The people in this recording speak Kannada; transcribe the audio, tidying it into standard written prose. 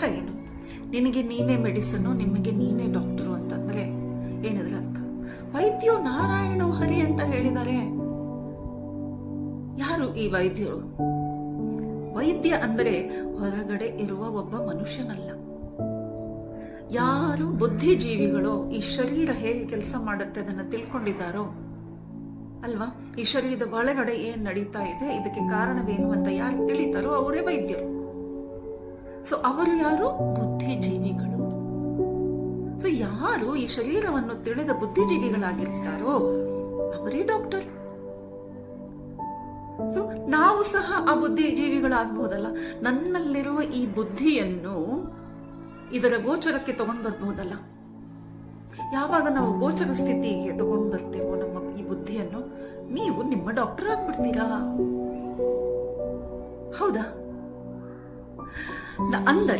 ಅರ್ಥ ಏನು? ನಿನಗೆ ನೀನೇ ಮೆಡಿಸನ್ನು, ನಿಮಗೆ ನೀನೇ ಡಾಕ್ಟರು ಅಂತಂದ್ರೆ ಏನದ್ರ ಅರ್ಥ? ವೈದ್ಯೋ ನಾರಾಯಣೋ ಹರಿ ಅಂತ ಹೇಳಿದ್ದಾರೆ. ಯಾರು ಈ ವೈದ್ಯರು? ವೈದ್ಯ ಅಂದರೆ ಹೊರಗಡೆ ಇರುವ ಒಬ್ಬ ಮನುಷ್ಯನಲ್ಲ. ಯಾರು ಬುದ್ಧಿಜೀವಿಗಳೋ, ಈ ಶರೀರ ಹೇಗೆ ಕೆಲಸ ಮಾಡುತ್ತೆ ಅದನ್ನ ತಿಳ್ಕೊಂಡಿದ್ದಾರೋ ಅಲ್ವಾ, ಈ ಶರೀರದ ಒಳಗಡೆ ಏನ್ ನಡೀತಾ ಇದೆ, ಇದಕ್ಕೆ ಕಾರಣವೇನು ಅಂತ ಯಾರು ತಿಳಿತಾರೋ ಅವರೇ ವೈದ್ಯರು. ಸೊ ಅವರು ಯಾರು? ಬುದ್ಧಿಜೀವಿಗಳು. ಸೊ ಯಾರು ಈ ಶರೀರವನ್ನು ತಿಳಿದ ಬುದ್ಧಿಜೀವಿಗಳಾಗಿರ್ತಾರೋ ಅವರೇ ಡಾಕ್ಟರ್. ಸೊ ನಾವು ಸಹ ಆ ಬುದ್ಧಿಜೀವಿಗಳಾಗಬಹುದಲ್ಲ. ನನ್ನಲ್ಲಿರುವ ಈ ಬುದ್ಧಿಯನ್ನು ಇದರ ಗೋಚರಕ್ಕೆ ತಗೊಂಡ್ ಬರ್ಬಹುದಲ್ಲ. ಯಾವಾಗ ನಾವು ಗೋಚರ ಸ್ಥಿತಿಗೆ ತಗೊಂಡ್ ಬರ್ತೇವೋ ನಮ್ಮ ಈ ಬುದ್ಧಿಯನ್ನು, ನೀವು ನಿಮ್ಮ ಡಾಕ್ಟರ್ ಆಗ್ಬಿಡ್ತೀರಾ. ಹೌದಾ? ಅಂದರೆ